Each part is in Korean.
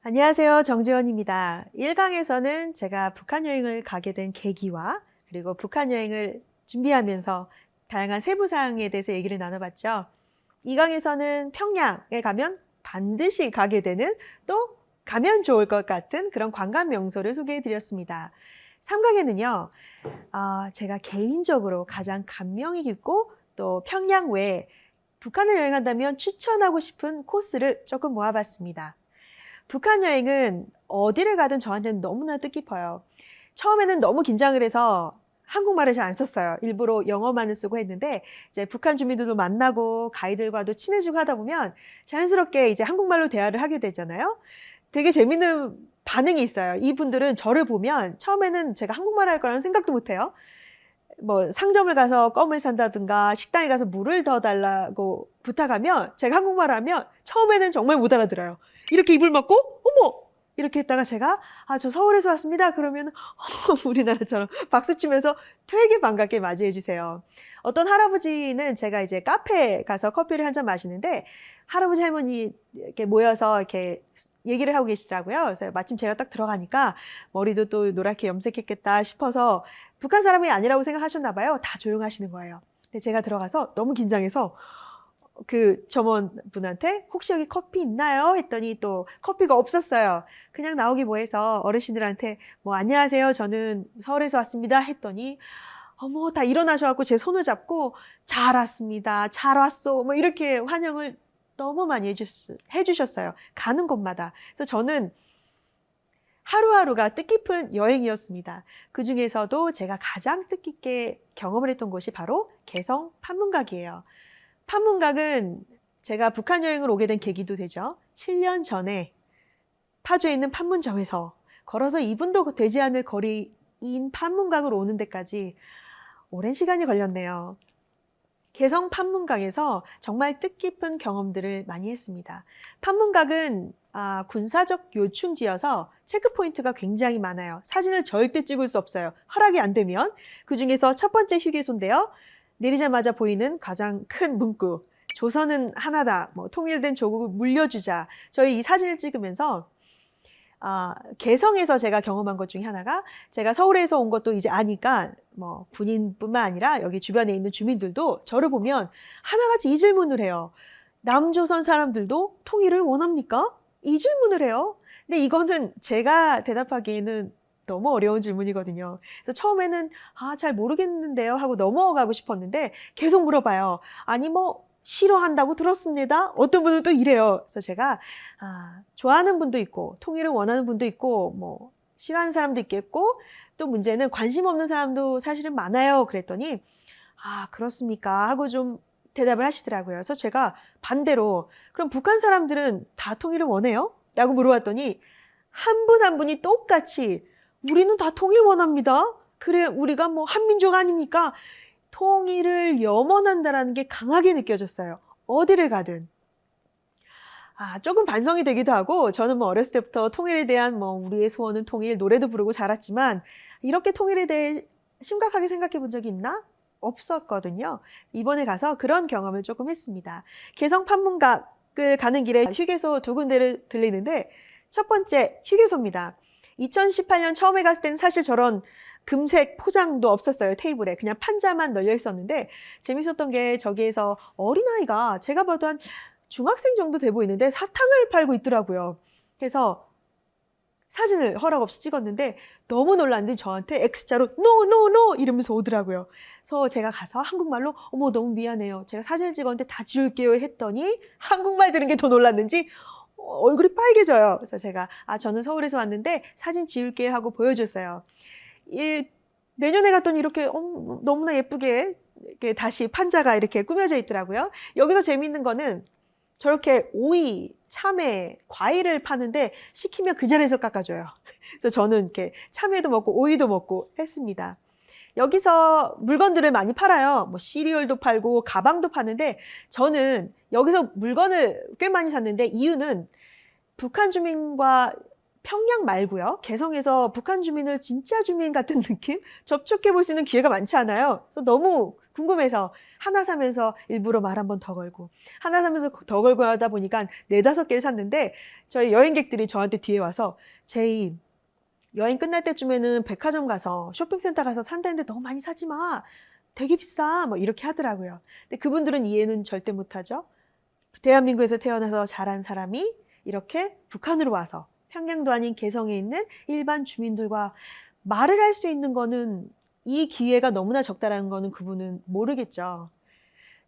안녕하세요. 정지원입니다. 1강에서는 제가 북한 여행을 가게 된 계기와 그리고 북한 여행을 준비하면서 다양한 세부사항에 대해서 얘기를 나눠봤죠. 2강에서는 평양에 가면 반드시 가게 되는 또 가면 좋을 것 같은 그런 관광 명소를 소개해 드렸습니다. 3강에는요, 제가 개인적으로 가장 감명이 깊고 또 평양 외에 북한을 여행한다면 추천하고 싶은 코스를 조금 모아봤습니다. 북한 여행은 어디를 가든 저한테는 너무나 뜻깊어요. 처음에는 너무 긴장을 해서 한국말을 잘 안 썼어요. 일부러 영어만을 쓰고 했는데 이제 북한 주민들도 만나고 가이드들과도 친해지고 하다 보면 자연스럽게 이제 한국말로 대화를 하게 되잖아요. 되게 재밌는 반응이 있어요. 이분들은 저를 보면 처음에는 제가 한국말 할 거라는 생각도 못 해요. 뭐 상점을 가서 껌을 산다든가 식당에 가서 물을 더 달라고 부탁하면 제가 한국말을 하면 처음에는 정말 못 알아들어요. 이렇게 입을 막고 어머 이렇게 했다가 제가 저 서울에서 왔습니다 그러면 우리나라처럼 박수치면서 되게 반갑게 맞이해 주세요. 어떤 할아버지는 제가 이제 카페에 가서 커피를 한 잔 마시는데 할아버지 할머니 이렇게 모여서 이렇게 얘기를 하고 계시더라고요. 그래서 마침 제가 딱 들어가니까 머리도 또 노랗게 염색했겠다 싶어서 북한 사람이 아니라고 생각하셨나 봐요. 다 조용하시는 거예요. 근데 제가 들어가서 너무 긴장해서 그 점원분한테 혹시 여기 커피 있나요? 했더니 또 커피가 없었어요. 그냥 나오기 뭐해서 어르신들한테 뭐 안녕하세요. 저는 서울에서 왔습니다. 했더니 어머 다 일어나셔갖고 제 손을 잡고 잘 왔습니다. 잘 왔어. 뭐 이렇게 환영을 너무 많이 해주셨어요. 가는 곳마다. 그래서 저는 하루하루가 뜻깊은 여행이었습니다. 그 중에서도 제가 가장 뜻깊게 경험을 했던 곳이 바로 개성 판문각이에요. 판문각은 제가 북한 여행을 오게 된 계기도 되죠. 7년 전에 파주에 있는 판문점에서 걸어서 2분도 되지 않을 거리인 판문각을 오는 데까지 오랜 시간이 걸렸네요. 개성 판문각에서 정말 뜻깊은 경험들을 많이 했습니다. 판문각은 군사적 요충지여서 체크포인트가 굉장히 많아요. 사진을 절대 찍을 수 없어요. 허락이 안 되면. 그 중에서 첫 번째 휴게소인데요. 내리자마자 보이는 가장 큰 문구. 조선은 하나다. 뭐 통일된 조국을 물려주자. 저희 이 사진을 찍으면서 개성에서 제가 경험한 것 중에 하나가 제가 서울에서 온 것도 이제 아니까 뭐 군인뿐만 아니라 여기 주변에 있는 주민들도 저를 보면 하나같이 이 질문을 해요. 남조선 사람들도 통일을 원합니까? 이 질문을 해요. 근데 이거는 제가 대답하기에는 너무 어려운 질문이거든요. 그래서 처음에는 잘 모르겠는데요 하고 넘어가고 싶었는데 계속 물어봐요. 아니 뭐 싫어한다고 들었습니다. 어떤 분은 또 이래요. 그래서 제가 좋아하는 분도 있고 통일을 원하는 분도 있고 뭐 싫어하는 사람도 있겠고 또 문제는 관심 없는 사람도 사실은 많아요. 그랬더니 그렇습니까? 하고 좀 대답을 하시더라고요. 그래서 제가 반대로 그럼 북한 사람들은 다 통일을 원해요? 라고 물어봤더니 한 분 한 분이 똑같이 우리는 다 통일 원합니다. 그래 우리가 뭐 한민족 아닙니까? 통일을 염원한다라는 게 강하게 느껴졌어요. 어디를 가든. 조금 반성이 되기도 하고 저는 뭐 어렸을 때부터 통일에 대한 뭐 우리의 소원은 통일 노래도 부르고 자랐지만 이렇게 통일에 대해 심각하게 생각해 본 적이 있나? 없었거든요. 이번에 가서 그런 경험을 조금 했습니다. 개성 판문각을 가는 길에 휴게소 두 군데를 들리는데 첫 번째 휴게소입니다. 2018년 처음에 갔을 때는 사실 저런 금색 포장도 없었어요. 테이블에 그냥 판자만 널려 있었는데 재밌었던 게 저기에서 어린아이가 제가 봐도 한 중학생 정도 돼 보이는데 사탕을 팔고 있더라고요. 그래서 사진을 허락 없이 찍었는데 너무 놀랐는데 저한테 X자로 No, no, no 이러면서 오더라고요. 그래서 제가 가서 한국말로 어머 너무 미안해요. 제가 사진을 찍었는데 다 지울게요 했더니 한국말 들은 게 더 놀랐는지 얼굴이 빨개져요. 그래서 제가 저는 서울에서 왔는데 사진 지울게요 하고 보여줬어요. 내년에 갔더니 이렇게 너무나 예쁘게 이렇게 다시 판자가 이렇게 꾸며져 있더라고요. 여기서 재미있는 거는 저렇게 오이, 참외, 과일을 파는데 시키면 그 자리에서 깎아줘요. 그래서 저는 이렇게 참외도 먹고 오이도 먹고 했습니다. 여기서 물건들을 많이 팔아요. 뭐 시리얼도 팔고 가방도 파는데 저는 여기서 물건을 꽤 많이 샀는데 이유는 북한 주민과 평양 말고요. 개성에서 북한 주민을 진짜 주민 같은 느낌? 접촉해 볼 수 있는 기회가 많지 않아요. 그래서 너무 궁금해서 하나 사면서 일부러 말 한 번 더 걸고 하나 사면서 더 걸고 하다 보니까 4-5개를 샀는데 저희 여행객들이 저한테 뒤에 와서 제이 여행 끝날 때쯤에는 백화점 가서 쇼핑센터 가서 산다는데 너무 많이 사지 마. 되게 비싸. 뭐 이렇게 하더라고요. 근데 그분들은 이해는 절대 못하죠. 대한민국에서 태어나서 자란 사람이 이렇게 북한으로 와서 평양도 아닌 개성에 있는 일반 주민들과 말을 할 수 있는 거는 이 기회가 너무나 적다라는 거는 그분은 모르겠죠.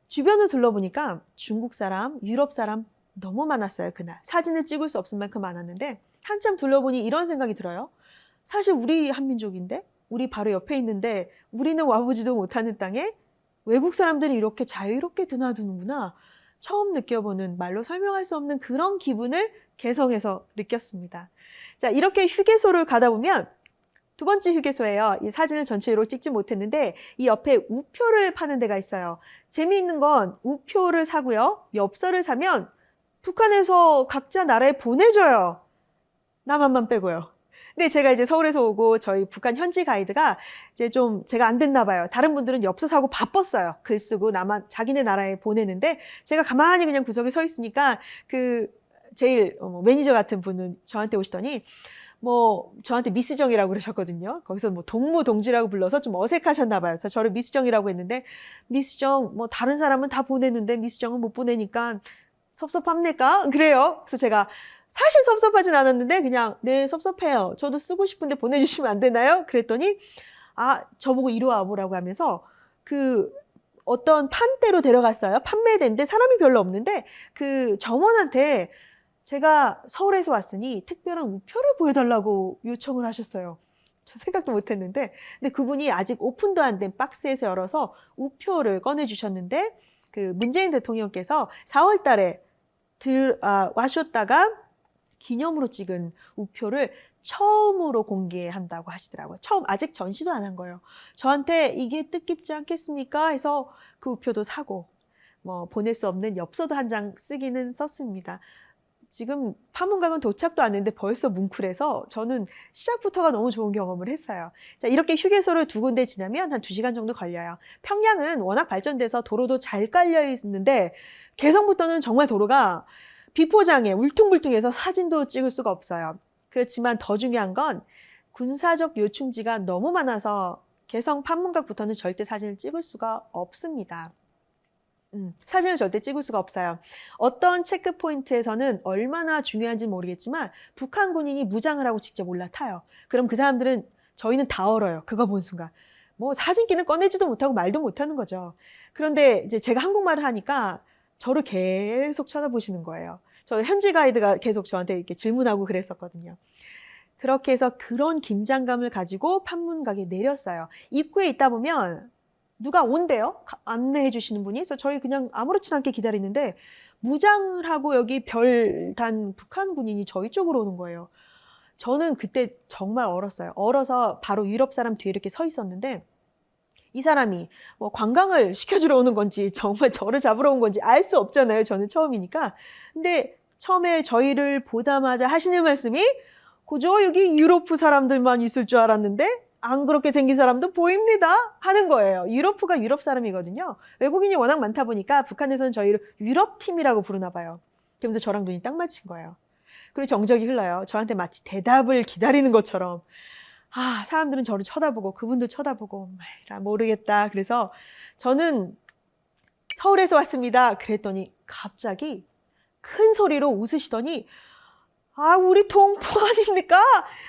주변을 둘러보니까 중국 사람, 유럽 사람 너무 많았어요, 그날. 사진을 찍을 수 없을 만큼 많았는데 한참 둘러보니 이런 생각이 들어요. 사실 우리 한민족인데, 우리 바로 옆에 있는데 우리는 와보지도 못하는 땅에 외국 사람들이 이렇게 자유롭게 드나드는구나. 처음 느껴보는 말로 설명할 수 없는 그런 기분을 개성에서 느꼈습니다. 자, 이렇게 휴게소를 가다 보면 두 번째 휴게소예요. 이 사진을 전체로 찍지 못했는데 이 옆에 우표를 파는 데가 있어요. 재미있는 건 우표를 사고요. 엽서를 사면 북한에서 각자 나라에 보내줘요. 남한만 빼고요. 근데 제가 이제 서울에서 오고 저희 북한 현지 가이드가 이제 좀 제가 안 됐나 봐요. 다른 분들은 엽서 사고 바빴어요. 글 쓰고 자기네 나라에 보내는데 제가 가만히 그냥 구석에 서 있으니까 그 제일 매니저 같은 분은 저한테 오시더니 뭐 저한테 미스정이라고 그러셨거든요. 거기서 뭐 동무동지라고 불러서 좀 어색하셨나 봐요. 그래서 저를 미스정이라고 했는데 미스정 뭐 다른 사람은 다 보내는데 미스정은 못 보내니까 섭섭합니까? 그래요. 그래서 제가 사실 섭섭하진 않았는데 그냥 네 섭섭해요. 저도 쓰고 싶은데 보내주시면 안 되나요? 그랬더니 저보고 이리 와보라고 하면서 그 어떤 판대로 데려갔어요. 판매대인데 사람이 별로 없는데 그 점원한테 제가 서울에서 왔으니 특별한 우표를 보여달라고 요청을 하셨어요. 저 생각도 못했는데 근데 그분이 아직 오픈도 안 된 박스에서 열어서 우표를 꺼내주셨는데 그 문재인 대통령께서 4월 달에 와셨다가 기념으로 찍은 우표를 처음으로 공개한다고 하시더라고요. 아직 전시도 안 한 거예요. 저한테 이게 뜻깊지 않겠습니까? 해서 그 우표도 사고 뭐 보낼 수 없는 엽서도 한 장 쓰기는 썼습니다. 지금 파문각은 도착도 안 했는데 벌써 뭉클해서 저는 시작부터가 너무 좋은 경험을 했어요. 자, 이렇게 휴게소를 2군데 지나면 한 2시간 정도 걸려요. 평양은 워낙 발전돼서 도로도 잘 깔려 있는데 개성부터는 정말 도로가 비포장에 울퉁불퉁해서 사진도 찍을 수가 없어요. 그렇지만 더 중요한 건 군사적 요충지가 너무 많아서 개성 판문각부터는 절대 사진을 찍을 수가 없습니다. 사진을 절대 찍을 수가 없어요. 어떤 체크포인트에서는 얼마나 중요한지 모르겠지만 북한 군인이 무장을 하고 직접 올라타요. 그럼 그 사람들은 저희는 다 얼어요. 그거 본 순간. 뭐 사진기는 꺼내지도 못하고 말도 못하는 거죠. 그런데 이제 제가 한국말을 하니까 저를 계속 쳐다보시는 거예요. 저 현지 가이드가 계속 저한테 이렇게 질문하고 그랬었거든요. 그렇게 해서 그런 긴장감을 가지고 판문각에 내렸어요. 입구에 있다 보면 누가 온대요. 안내해 주시는 분이. 그래서 저희 그냥 아무렇지도 않게 기다리는데 무장을 하고 여기 별단 북한 군인이 저희 쪽으로 오는 거예요. 저는 그때 정말 얼었어요. 얼어서 바로 유럽 사람 뒤에 이렇게 서 있었는데 이 사람이 뭐 관광을 시켜주러 오는 건지 정말 저를 잡으러 온 건지 알 수 없잖아요. 저는 처음이니까. 근데 처음에 저희를 보자마자 하시는 말씀이 그저 여기 유럽 사람들만 있을 줄 알았는데 안 그렇게 생긴 사람도 보입니다 하는 거예요. 유럽가 유럽 사람이거든요. 외국인이 워낙 많다 보니까 북한에서는 저희를 유럽팀이라고 부르나 봐요. 그러면서 저랑 눈이 딱 맞힌 거예요. 그리고 정적이 흘러요. 저한테 마치 대답을 기다리는 것처럼. 사람들은 저를 쳐다보고 그분도 쳐다보고 모르겠다. 그래서 저는 서울에서 왔습니다. 그랬더니 갑자기 큰 소리로 웃으시더니 우리 동포 아닙니까?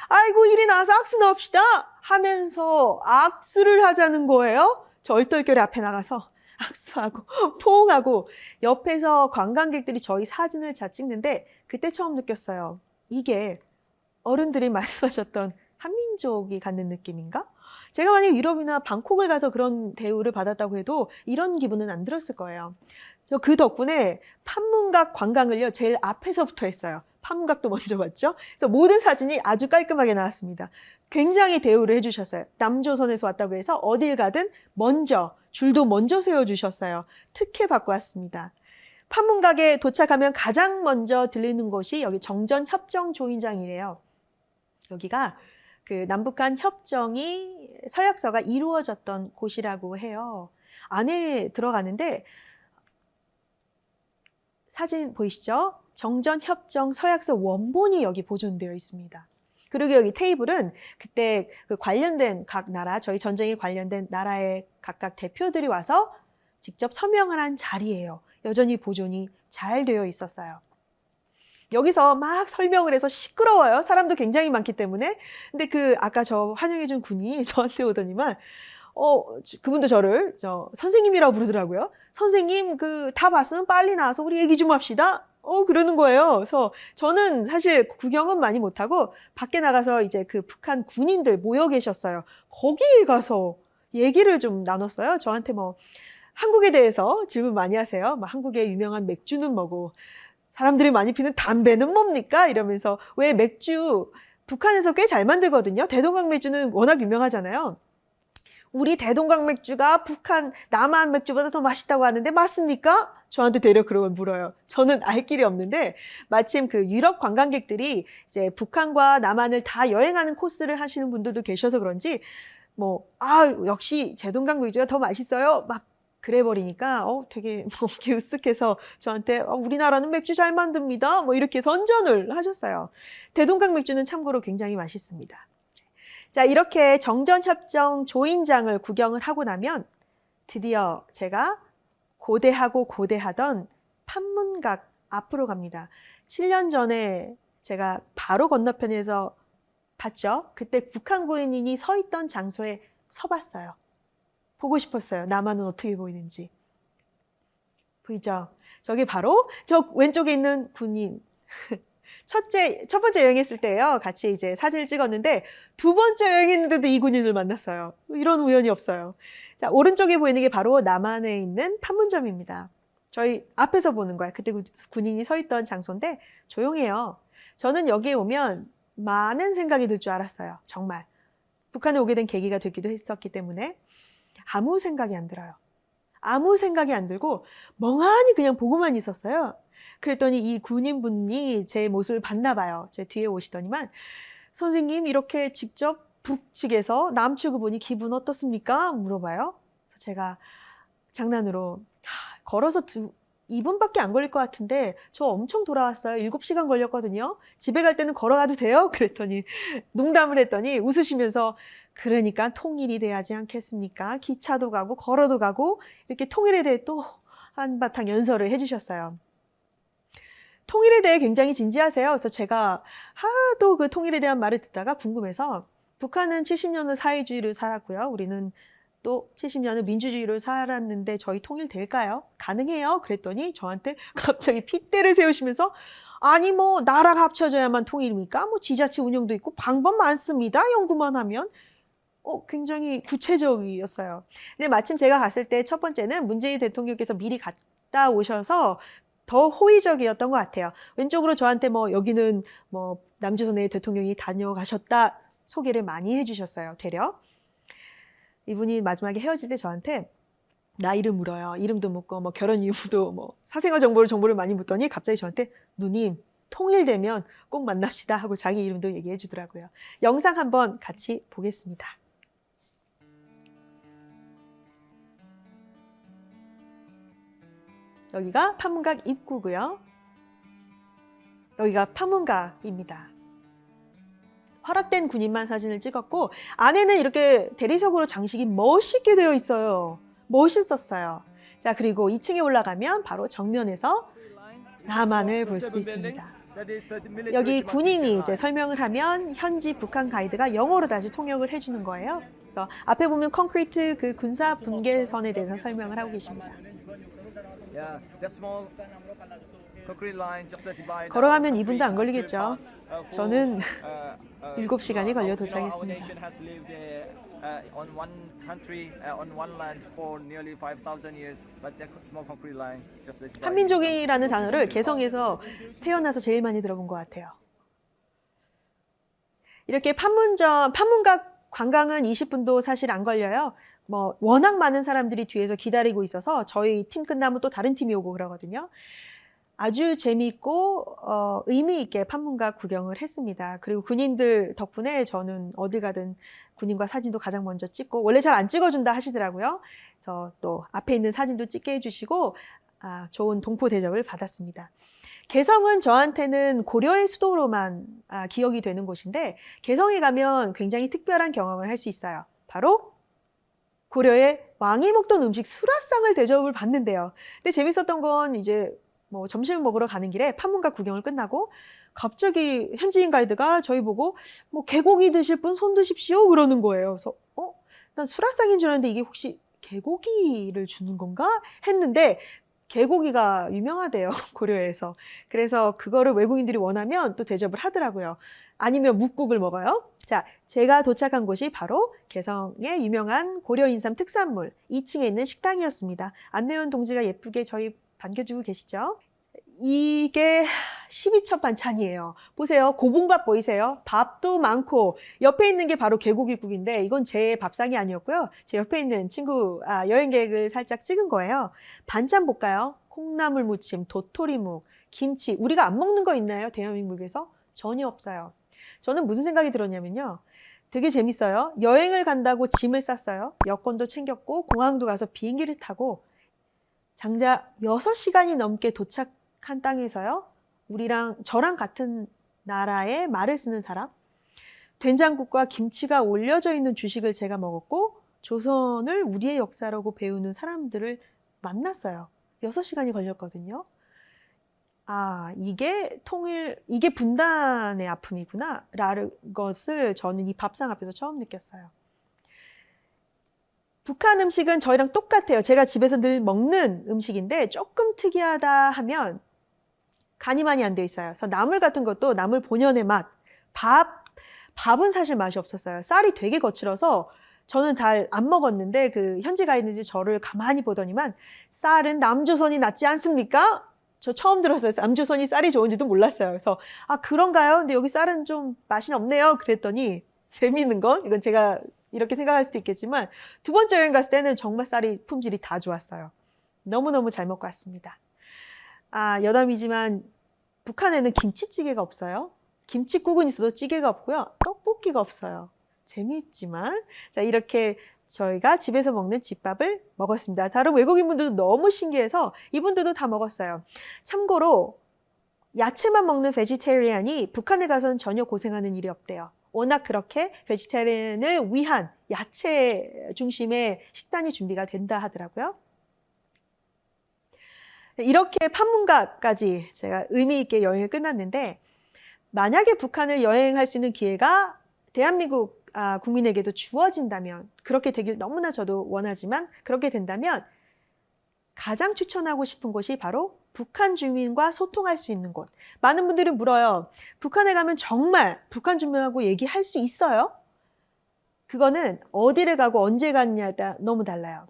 아이고 이리 나와서 악수 넣읍시다 하면서 악수를 하자는 거예요. 저 얼떨결에 앞에 나가서 악수하고 포옹하고 옆에서 관광객들이 저희 사진을 잘 찍는데 그때 처음 느꼈어요. 이게 어른들이 말씀하셨던 한민족이 갖는 느낌인가? 제가 만약에 유럽이나 방콕을 가서 그런 대우를 받았다고 해도 이런 기분은 안 들었을 거예요. 저 그 덕분에 판문각 관광을요 제일 앞에서부터 했어요. 판문각도 먼저 봤죠. 그래서 모든 사진이 아주 깔끔하게 나왔습니다. 굉장히 대우를 해주셨어요. 남조선에서 왔다고 해서 어딜 가든 줄도 먼저 세워주셨어요. 특혜 받고 왔습니다. 판문각에 도착하면 가장 먼저 들리는 곳이 여기 정전협정조인장이래요. 여기가 그 남북한 협정이 서약서가 이루어졌던 곳이라고 해요. 안에 들어가는데 사진 보이시죠? 정전협정 서약서 원본이 여기 보존되어 있습니다. 그리고 여기 테이블은 그때 그 관련된 각 나라, 저희 전쟁에 관련된 나라의 각각 대표들이 와서 직접 서명을 한 자리예요. 여전히 보존이 잘 되어 있었어요. 여기서 막 설명을 해서 시끄러워요. 사람도 굉장히 많기 때문에. 근데 그 아까 저 환영해준 군이 저한테 오더니만 그분도 저를 선생님이라고 부르더라고요. 선생님 그 다 봤으면 빨리 나와서 우리 얘기 좀 합시다. 그러는 거예요. 그래서 저는 사실 구경은 많이 못하고 밖에 나가서 이제 그 북한 군인들 모여 계셨어요. 거기에 가서 얘기를 좀 나눴어요. 저한테 뭐 한국에 대해서 질문 많이 하세요. 뭐 한국의 유명한 맥주는 뭐고 사람들이 많이 피는 담배는 뭡니까? 이러면서 왜 맥주 북한에서 꽤 잘 만들거든요. 대동강 맥주는 워낙 유명하잖아요. 우리 대동강 맥주가 북한 남한 맥주보다 더 맛있다고 하는데 맞습니까? 저한테 되려 그러고 물어요. 저는 알 길이 없는데 마침 그 유럽 관광객들이 이제 북한과 남한을 다 여행하는 코스를 하시는 분들도 계셔서 그런지 역시 대동강 맥주가 더 맛있어요. 막 그래 버리니까 되게 으쓱해서 저한테 우리나라는 맥주 잘 만듭니다. 이렇게 선전을 하셨어요. 대동강 맥주는 참고로 굉장히 맛있습니다. 자, 이렇게 정전협정 조인장을 구경을 하고 나면 드디어 제가 고대하고 고대하던 판문각 앞으로 갑니다. 7년 전에 제가 바로 건너편에서 봤죠. 그때 북한 군인이 서 있던 장소에 서봤어요. 보고 싶었어요. 남한은 어떻게 보이는지. 보이죠? 저기 바로 저 왼쪽에 있는 군인. 첫 번째 여행했을 때요. 같이 이제 사진을 찍었는데 두 번째 여행했는데도 이 군인을 만났어요. 이런 우연이 없어요. 자, 오른쪽에 보이는 게 바로 남한에 있는 판문점입니다. 저희 앞에서 보는 거예요. 그때 군인이 서 있던 장소인데 조용해요. 저는 여기에 오면 많은 생각이 들 줄 알았어요. 정말. 북한에 오게 된 계기가 되기도 했었기 때문에 아무 생각이 안 들어요. 아무 생각이 안 들고 멍하니 그냥 보고만 있었어요. 그랬더니 이 군인분이 제 모습을 봤나 봐요. 제 뒤에 오시더니만 선생님 이렇게 직접 북측에서 남측을 보니 기분 어떻습니까? 물어봐요. 그래서 제가 장난으로 걸어서 2분밖에 안 걸릴 것 같은데 저 엄청 돌아왔어요. 7시간 걸렸거든요. 집에 갈 때는 걸어가도 돼요? 그랬더니 농담을 했더니 웃으시면서 그러니까 통일이 돼야지 않겠습니까? 기차도 가고 걸어도 가고 이렇게 통일에 대해 또 한바탕 연설을 해주셨어요. 통일에 대해 굉장히 진지하세요. 그래서 제가 하도 그 통일에 대한 말을 듣다가 궁금해서 북한은 70년을 사회주의를 살았고요. 우리는 또 70년을 민주주의를 살았는데 저희 통일 될까요? 가능해요? 그랬더니 저한테 갑자기 핏대를 세우시면서 아니 나라가 합쳐져야만 통일입니까? 지자체 운영도 있고 방법 많습니다. 연구만 하면. 굉장히 구체적이었어요. 근데 마침 제가 갔을 때 첫 번째는 문재인 대통령께서 미리 갔다 오셔서 더 호의적이었던 것 같아요. 왼쪽으로 저한테 여기는 남조선의 대통령이 다녀가셨다 소개를 많이 해주셨어요. 되려. 이분이 마지막에 헤어질 때 저한테 나 이름 물어요. 이름도 묻고 결혼 이유도 사생활 정보를 많이 묻더니 갑자기 저한테 누님 통일되면 꼭 만납시다 하고 자기 이름도 얘기해 주더라고요. 영상 한번 같이 보겠습니다. 여기가 판문각 입구고요. 여기가 판문각입니다. 허락된 군인만 사진을 찍었고 안에는 이렇게 대리석으로 장식이 멋있게 되어 있어요. 멋있었어요. 자, 그리고 2층에 올라가면 바로 정면에서 남한을 볼 수 있습니다. 여기 군인이 이제 설명을 하면 현지 북한 가이드가 영어로 다시 통역을 해주는 거예요. 그래서 앞에 보면 콘크리트 그 군사 분계선에 대해서 설명을 하고 계십니다. 걸어가면 2분도 안 걸리겠죠. 저는 7시간이 걸려 도착했습니다. 한민족이라는 단어를 개성에서 태어나서 제일 많이 들어본 것 같아요. 이렇게 판문각 관광은 20분도 사실 안 걸려요. 워낙 많은 사람들이 뒤에서 기다리고 있어서 저희 팀 끝나면 또 다른 팀이 오고 그러거든요. 아주 재미있고 의미 있게 판문각 구경을 했습니다. 그리고 군인들 덕분에 저는 어딜 가든 군인과 사진도 가장 먼저 찍고, 원래 잘 안 찍어준다 하시더라고요. 그래서 또 앞에 있는 사진도 찍게 해주시고 좋은 동포 대접을 받았습니다. 개성은 저한테는 고려의 수도로만 기억이 되는 곳인데, 개성에 가면 굉장히 특별한 경험을 할 수 있어요. 바로 고려의 왕이 먹던 음식 수라상을 대접을 받는데요. 근데 재밌었던 건 이제 뭐 점심을 먹으러 가는 길에 판문각 구경을 끝나고 갑자기 현지인 가이드가 저희 보고 뭐 개고기 드실 분 손 드십시오 그러는 거예요. 그래서 난 수라상인 줄 알았는데 이게 혹시 개고기를 주는 건가 했는데, 개고기가 유명하대요, 고려에서. 그래서 그거를 외국인들이 원하면 또 대접을 하더라고요. 아니면 묵국을 먹어요. 자, 제가 도착한 곳이 바로 개성의 유명한 고려 인삼 특산물 2층에 있는 식당이었습니다. 안내원 동지가 예쁘게 저희 반겨주고 계시죠? 이게 12첩 반찬이에요. 보세요. 고봉밥 보이세요? 밥도 많고, 옆에 있는 게 바로 개고기국인데 이건 제 밥상이 아니었고요. 제 옆에 있는 친구 여행객을 살짝 찍은 거예요. 반찬 볼까요? 콩나물 무침, 도토리묵, 김치. 우리가 안 먹는 거 있나요? 대한민국에서? 전혀 없어요. 저는 무슨 생각이 들었냐면요. 되게 재밌어요. 여행을 간다고 짐을 쌌어요. 여권도 챙겼고 공항도 가서 비행기를 타고 장작 6시간이 넘게 도착한 땅에서요. 저랑 같은 나라의 말을 쓰는 사람, 된장국과 김치가 올려져 있는 주식을 제가 먹었고, 조선을 우리의 역사라고 배우는 사람들을 만났어요. 6시간이 걸렸거든요. 이게 분단의 아픔이구나 라는 것을 저는 이 밥상 앞에서 처음 느꼈어요. 북한 음식은 저희랑 똑같아요. 제가 집에서 늘 먹는 음식인데 조금 특이하다 하면 간이 많이 안 돼 있어요. 그래서 나물 같은 것도 나물 본연의 맛. 밥은 사실 맛이 없었어요. 쌀이 되게 거칠어서 저는 잘 안 먹었는데 그 현지 가이드들이 저를 가만히 보더니만 쌀은 남조선이 낫지 않습니까? 저 처음 들었어요. 남조선이 쌀이 좋은지도 몰랐어요. 그래서 그런가요? 근데 여기 쌀은 좀 맛이 없네요. 그랬더니 재미있는 건, 이건 제가 이렇게 생각할 수도 있겠지만, 두 번째 여행 갔을 때는 정말 쌀이 품질이 다 좋았어요. 너무너무 잘 먹고 왔습니다. 여담이지만 북한에는 김치찌개가 없어요. 김치국은 있어도 찌개가 없고요. 떡볶이가 없어요. 재미있지만, 자, 이렇게 저희가 집에서 먹는 집밥을 먹었습니다. 다른 외국인분들도 너무 신기해서 이분들도 다 먹었어요. 참고로 야채만 먹는 베지테리안이 북한에 가서는 전혀 고생하는 일이 없대요. 워낙 그렇게 베지테리안을 위한 야채 중심의 식단이 준비가 된다 하더라고요. 이렇게 판문각까지 제가 의미 있게 여행을 끝났는데, 만약에 북한을 여행할 수 있는 기회가 대한민국 국민에게도 주어진다면, 그렇게 되길 너무나 저도 원하지만 그렇게 된다면 가장 추천하고 싶은 곳이 바로 북한 주민과 소통할 수 있는 곳. 많은 분들이 물어요. 북한에 가면 정말 북한 주민하고 얘기할 수 있어요? 그거는 어디를 가고 언제 갔냐에 따라 너무 달라요.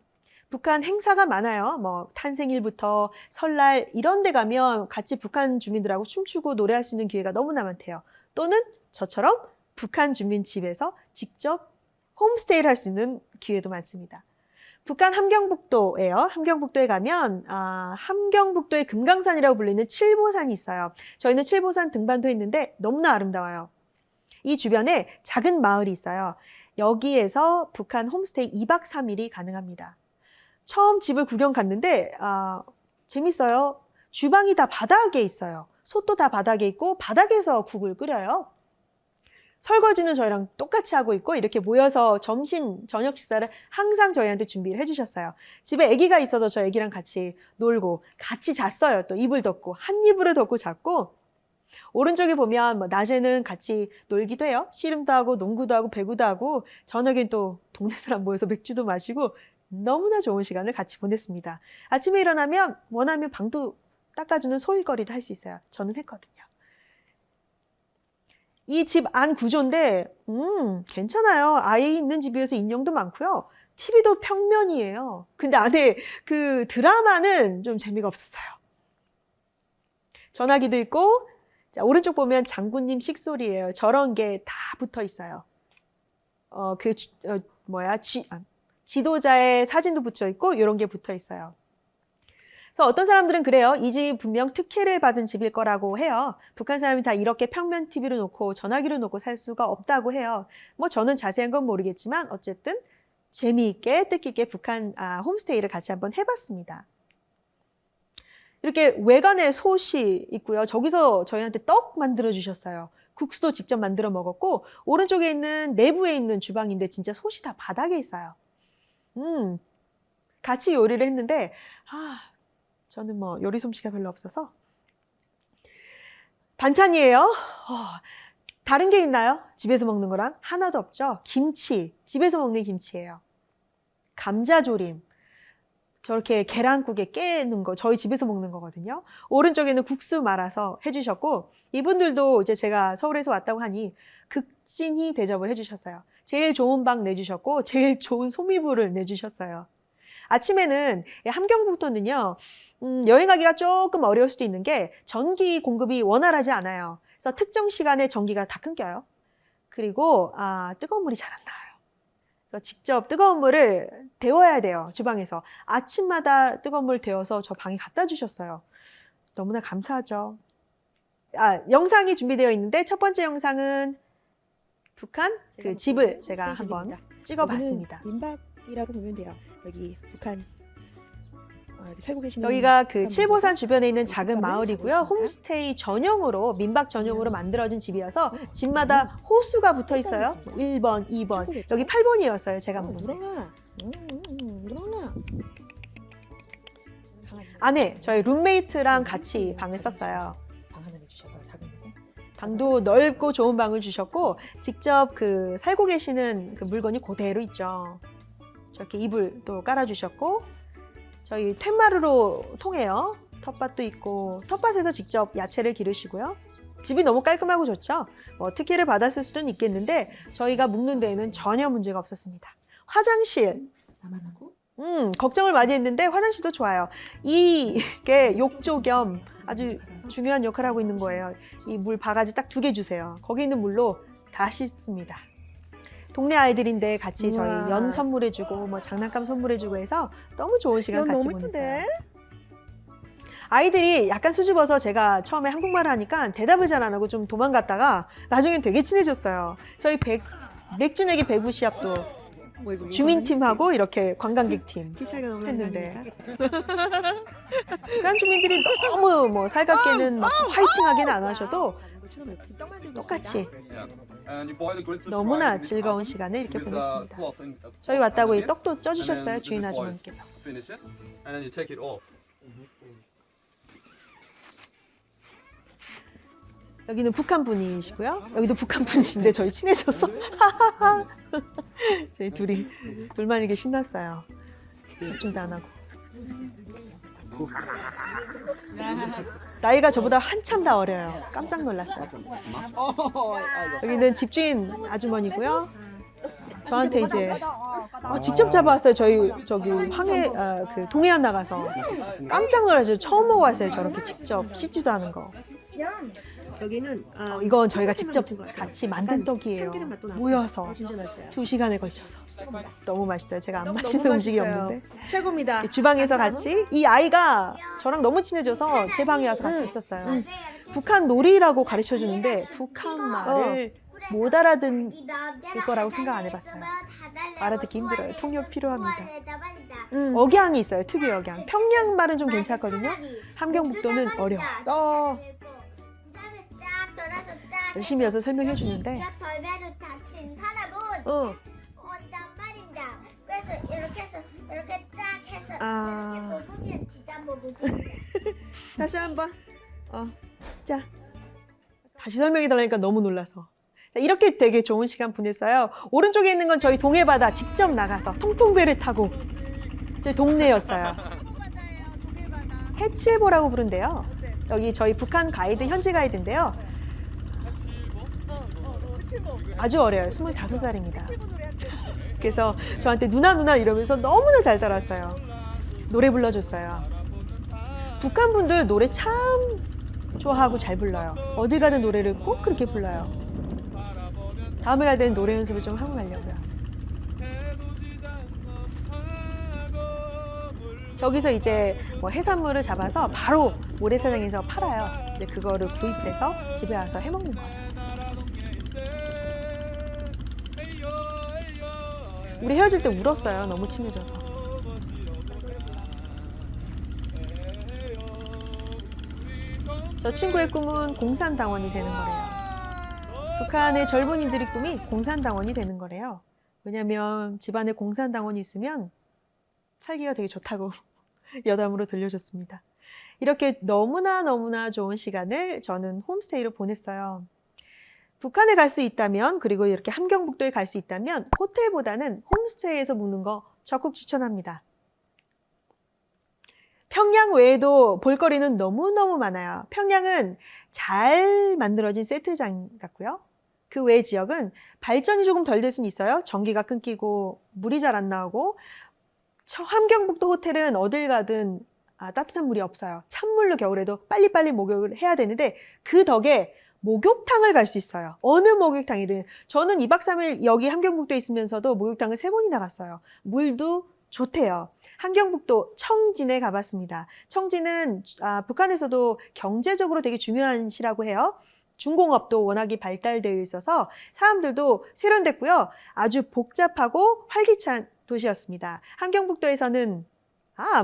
북한 행사가 많아요. 뭐 탄생일부터 설날 이런 데 가면 같이 북한 주민들하고 춤추고 노래할 수 있는 기회가 너무나 많대요. 또는 저처럼 북한 주민 집에서 직접 홈스테이를 할 수 있는 기회도 많습니다. 북한 함경북도예요. 함경북도에 가면 함경북도의 금강산이라고 불리는 칠보산이 있어요. 저희는 칠보산 등반도 했는데 너무나 아름다워요. 이 주변에 작은 마을이 있어요. 여기에서 북한 홈스테이 2박 3일이 가능합니다. 처음 집을 구경 갔는데 재밌어요. 주방이 다 바닥에 있어요. 솥도 다 바닥에 있고 바닥에서 국을 끓여요. 설거지는 저희랑 똑같이 하고 있고 이렇게 모여서 점심, 저녁 식사를 항상 저희한테 준비를 해주셨어요. 집에 아기가 있어서 저 아기랑 같이 놀고 같이 잤어요. 또 이불 덮고 한 이불을 덮고 잤고, 오른쪽에 보면 뭐 낮에는 같이 놀기도 해요. 씨름도 하고 농구도 하고 배구도 하고, 저녁엔 또 동네 사람 모여서 맥주도 마시고 너무나 좋은 시간을 같이 보냈습니다. 아침에 일어나면 원하면 방도 닦아주는 소일거리도 할 수 있어요. 저는 했거든요. 이 집 안 구조인데 괜찮아요. 아이 있는 집이어서 인형도 많고요. TV도 평면이에요. 근데 안에 그 드라마는 좀 재미가 없었어요. 전화기도 있고, 자, 오른쪽 보면 장군님 식솔이에요. 저런 게 다 붙어 있어요. 지도자의 사진도 붙여 있고 이런 게 붙어 있어요. 그래서 어떤 사람들은 그래요. 이 집이 분명 특혜를 받은 집일 거라고 해요. 북한 사람이 다 이렇게 평면 TV로 놓고 전화기로 놓고 살 수가 없다고 해요. 뭐 저는 자세한 건 모르겠지만 어쨌든 재미있게 뜻깊게 북한 홈스테이를 같이 한번 해봤습니다. 이렇게 외관에 솥이 있고요. 저기서 저희한테 떡 만들어 주셨어요. 국수도 직접 만들어 먹었고 오른쪽에 있는 내부에 있는 주방인데 진짜 솥이 다 바닥에 있어요. 같이 요리를 했는데 저는 뭐 요리 솜씨가 별로 없어서 반찬이에요. 다른 게 있나요? 집에서 먹는 거랑 하나도 없죠. 김치, 집에서 먹는 김치예요. 감자조림, 저렇게 계란국에 깨는 거 저희 집에서 먹는 거거든요. 오른쪽에는 국수 말아서 해주셨고 이분들도 이제 제가 서울에서 왔다고 하니 극진히 대접을 해주셨어요. 제일 좋은 방 내주셨고 제일 좋은 소미불을 내주셨어요. 아침에는 함경북도는요 여행하기가 조금 어려울 수도 있는 게 전기 공급이 원활하지 않아요. 그래서 특정 시간에 전기가 다 끊겨요. 그리고 뜨거운 물이 잘 안 나와요. 그래서 직접 뜨거운 물을 데워야 돼요. 주방에서. 아침마다 뜨거운 물 데워서 저 방에 갖다 주셨어요. 너무나 감사하죠. 영상이 준비되어 있는데 첫 번째 영상은 북한 그 집을 제가 한번 찍어봤습니다. 민박이라고 보면 돼요. 여기 북한 여기 살고 계시는 여기가 그 칠보산 주변에 있는 작은 마을이고요. 홈스테이 전용으로 민박 전용으로 만들어진 집이어서 집마다 호수가 붙어 있어요. 1번, 2번. 여기 8번이었어요. 제가 묵는데. 누렁아. 안에 저희 룸메이트랑 같이 방을 썼어요. 방 하나 내주셔서 작은 데. 방도 넓고 좋은 방을 주셨고 직접 그 살고 계시는 그 물건이 그대로 있죠. 저렇게 이불도 깔아주셨고 저희 텐마루로 통해요. 텃밭도 있고 텃밭에서 직접 야채를 기르시고요. 집이 너무 깔끔하고 좋죠. 뭐 특혜를 받았을 수는 있겠는데 저희가 묵는 데에는 전혀 문제가 없었습니다. 화장실 나만 하고? 걱정을 많이 했는데 화장실도 좋아요. 이게 욕조 겸 아주 중요한 역할을 하고 있는 거예요. 이 물 바가지 딱 2개 주세요. 거기 있는 물로 다 씻습니다. 동네 아이들인데 같이 저희 연 선물해주고 뭐 장난감 선물해주고 해서 너무 좋은 시간 같이 보냈어요. 아이들이 약간 수줍어서 제가 처음에 한국말을 하니까 대답을 잘 안 하고 좀 도망갔다가 나중엔 되게 친해졌어요. 저희 맥주 내기 배구 시합도 주민팀하고 이렇게 관광객팀 했는데 북한 주민들이 너무 뭐 살갑게는 막 화이팅하게는 안 하셔도 똑같이 너무나 즐거운 시간을 이렇게 보냈습니다. 저희 왔다고 이 떡도 쪄주셨어요. 주인 아주머니께서. 여기는 북한 분이시고요. 여기도 북한 분이신데 저희 친해져서 저희 둘만 이렇게 신났어요. 집중도 안 하고. 나이가 저보다 한참 다 어려요. 깜짝 놀랐어요. 여기는 집주인 아주머니고요. 저한테 이제 직접 잡아왔어요. 저기 그 동해안 나가서 깜짝 놀라서 처음 먹어봤어요. 저렇게 직접 씻지도 않은 거. 여기는 이건 저희가 직접 같이 만든 떡이에요. 모여서 2시간에 걸쳐서 너무 맛있어요. 제가 안 마시는 음식이 없는데 최고입니다. 주방에서 같이 이 아이가 저랑 너무 친해져서 제 방에 와서 같이 있었어요. 북한 놀이라고 가르쳐 주는데 북한 말을 못 알아듣을 거라고 생각 안 해봤어요. 알아듣기 힘들어요. 통역 필요합니다. 억양이 있어요. 특유 억양. 평양 말은 좀 괜찮거든요. 함경북도는 어려워. 열심히 와서 설명해 주는데 덜배로 다친 사람은 온단 말입니다. 그래서 이렇게 해서 이렇게 쫙 해서 이렇게 보면 진짜 한번 보겠습니다. 다시 한번. 자. 다시 설명해 달라니까 너무 놀라서. 이렇게 되게 좋은 시간 보냈어요. 오른쪽에 있는 건 저희 동해바다 직접 나가서 통통배를 타고 저희 동네였어요. 해칠보라고 부른대요. 여기 저희 북한 가이드, 현지 가이드인데요. 아주 어려요. 25살입니다. 그래서 저한테 누나 이러면서 너무나 잘 따랐어요. 노래 불러줬어요. 북한 분들 노래 참 좋아하고 잘 불러요. 어디 가는 노래를 꼭 그렇게 불러요. 다음에 갈 때는 노래 연습을 좀 하고 가려고요. 저기서 이제 뭐 해산물을 잡아서 바로 모래사장에서 팔아요. 이제 그거를 구입해서 집에 와서 해먹는 거예요. 우리 헤어질 때 울었어요. 너무 친해져서. 저 친구의 꿈은 공산당원이 되는 거래요. 북한의 젊은이들의 꿈이 공산당원이 되는 거래요. 왜냐면 집안에 공산당원이 있으면 살기가 되게 좋다고 여담으로 들려줬습니다. 이렇게 너무나 좋은 시간을 저는 홈스테이로 보냈어요. 북한에 갈 수 있다면, 그리고 이렇게 함경북도에 갈 수 있다면 호텔보다는 홈스테이에서 묵는 거 적극 추천합니다. 평양 외에도 볼거리는 너무너무 많아요. 평양은 잘 만들어진 세트장 같고요. 그 외 지역은 발전이 조금 덜 될 수는 있어요. 전기가 끊기고 물이 잘 안 나오고, 함경북도 호텔은 어딜 가든 따뜻한 물이 없어요. 찬물로 겨울에도 빨리빨리 목욕을 해야 되는데 그 덕에 목욕탕을 갈 수 있어요. 어느 목욕탕이든. 저는 2박 3일 여기 함경북도에 있으면서도 목욕탕을 3번이나 갔어요. 물도 좋대요. 함경북도 청진에 가봤습니다. 청진은 북한에서도 경제적으로 되게 중요한 시라고 해요. 중공업도 워낙에 발달되어 있어서 사람들도 세련됐고요. 아주 복잡하고 활기찬 도시였습니다. 함경북도에서는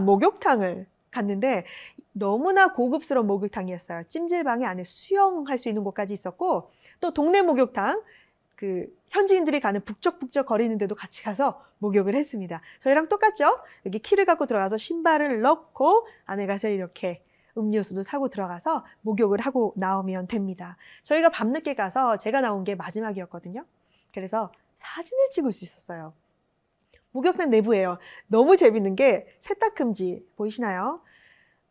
목욕탕을 갔는데 너무나 고급스러운 목욕탕이었어요. 찜질방에 안에 수영할 수 있는 곳까지 있었고, 또 동네 목욕탕, 그 현지인들이 가는 북적북적 거리는 데도 같이 가서 목욕을 했습니다. 저희랑 똑같죠? 여기 키를 갖고 들어가서 신발을 넣고 안에 가서 이렇게 음료수도 사고 들어가서 목욕을 하고 나오면 됩니다. 저희가 밤늦게 가서 제가 나온 게 마지막이었거든요. 그래서 사진을 찍을 수 있었어요. 목욕탕 내부예요. 너무 재밌는 게 세탁금지 보이시나요?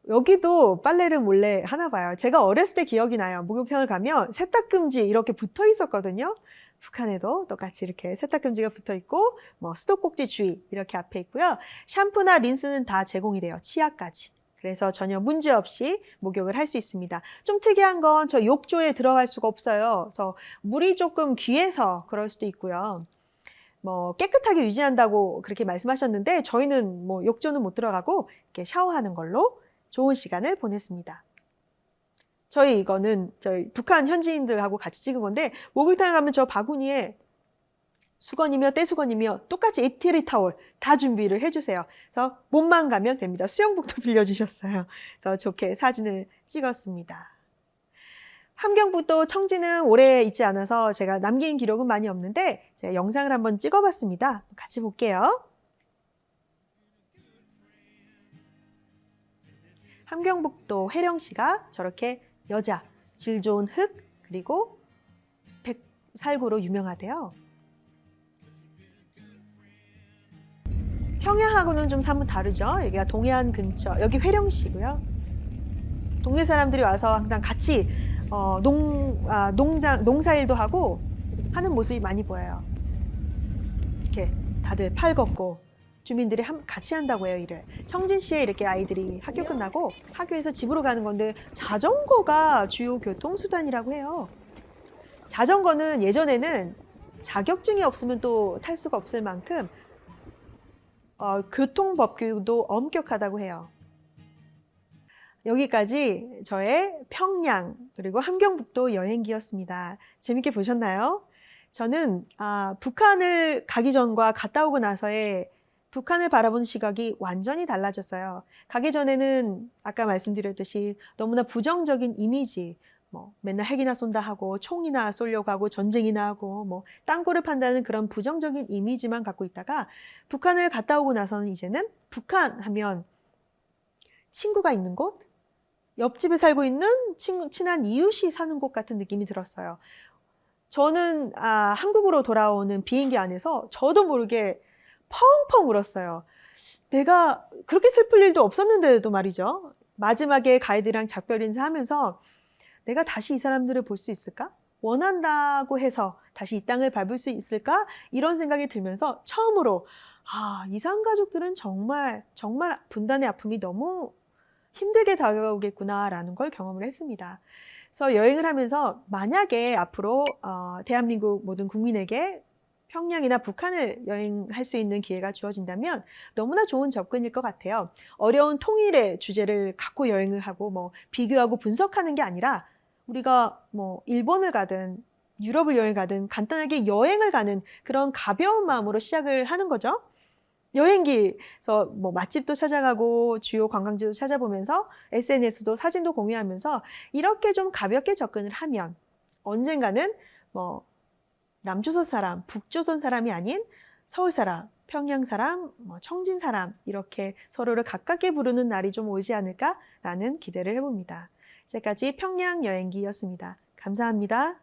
여기도 빨래를 몰래 하나 봐요. 제가 어렸을 때 기억이 나요. 목욕탕을 가면 세탁금지 이렇게 붙어 있었거든요. 북한에도 똑같이 이렇게 세탁금지가 붙어 있고, 뭐 수도꼭지 주의 이렇게 앞에 있고요. 샴푸나 린스는 다 제공이 돼요. 치약까지. 그래서 전혀 문제 없이 목욕을 할 수 있습니다. 좀 특이한 건 저 욕조에 들어갈 수가 없어요. 그래서 물이 조금 귀해서 그럴 수도 있고요. 뭐 깨끗하게 유지한다고 그렇게 말씀하셨는데 저희는 뭐 욕조는 못 들어가고 이렇게 샤워하는 걸로 좋은 시간을 보냈습니다. 이거는 저희 북한 현지인들하고 같이 찍은 건데, 목욕탕에 가면 저 바구니에 수건이며 떼수건이며 똑같이 이태리 타올 다 준비를 해주세요. 그래서 몸만 가면 됩니다. 수영복도 빌려주셨어요. 그래서 좋게 사진을 찍었습니다. 함경북도 청진은 오래 있지 않아서 제가 남긴 기록은 많이 없는데 제가 영상을 한번 찍어봤습니다. 같이 볼게요. 함경북도 해령시가 저렇게 여자, 질 좋은 흙, 그리고 백살구로 유명하대요. 평양하고는 좀 사뭇 다르죠. 여기가 동해안 근처, 여기 회령시고요. 동네 사람들이 와서 항상 같이 농사일도 하고 하는 모습이 많이 보여요. 이렇게 다들 팔 걷고 주민들이 같이 한다고 해요, 일을. 청진시에 이렇게 아이들이 학교 끝나고 학교에서 집으로 가는 건데 자전거가 주요 교통수단이라고 해요. 자전거는 예전에는 자격증이 없으면 또 탈 수가 없을 만큼 교통법규도 엄격하다고 해요. 여기까지 저의 평양 그리고 함경북도 여행기였습니다. 재밌게 보셨나요? 저는 북한을 가기 전과 갔다 오고 나서의 북한을 바라보는 시각이 완전히 달라졌어요. 가기 전에는 아까 말씀드렸듯이 너무나 부정적인 이미지, 뭐 맨날 핵이나 쏜다 하고 총이나 쏘려고 하고 전쟁이나 하고 뭐 땅굴을 판다는 그런 부정적인 이미지만 갖고 있다가 북한을 갔다 오고 나서는 이제는 북한 하면 친구가 있는 곳, 옆집에 살고 있는 친한 이웃이 사는 곳 같은 느낌이 들었어요. 저는 한국으로 돌아오는 비행기 안에서 저도 모르게 펑펑 울었어요. 내가 그렇게 슬플 일도 없었는데도 말이죠. 마지막에 가이드랑 작별 인사하면서 내가 다시 이 사람들을 볼 수 있을까? 원한다고 해서 다시 이 땅을 밟을 수 있을까? 이런 생각이 들면서 처음으로 이산 가족들은 정말 분단의 아픔이 너무 힘들게 다가오겠구나라는 걸 경험을 했습니다. 그래서 여행을 하면서 만약에 앞으로 대한민국 모든 국민에게 평양이나 북한을 여행할 수 있는 기회가 주어진다면 너무나 좋은 접근일 것 같아요. 어려운 통일의 주제를 갖고 여행을 하고 뭐 비교하고 분석하는 게 아니라 우리가 뭐 일본을 가든 유럽을 여행 가든 간단하게 여행을 가는 그런 가벼운 마음으로 시작을 하는 거죠. 여행기에서 뭐 맛집도 찾아가고 주요 관광지도 찾아보면서 SNS도 사진도 공유하면서 이렇게 좀 가볍게 접근을 하면 언젠가는 뭐 남조선 사람, 북조선 사람이 아닌 서울 사람, 평양 사람, 뭐 청진 사람 이렇게 서로를 가깝게 부르는 날이 좀 오지 않을까라는 기대를 해봅니다. 이제까지 평양 여행기였습니다. 감사합니다.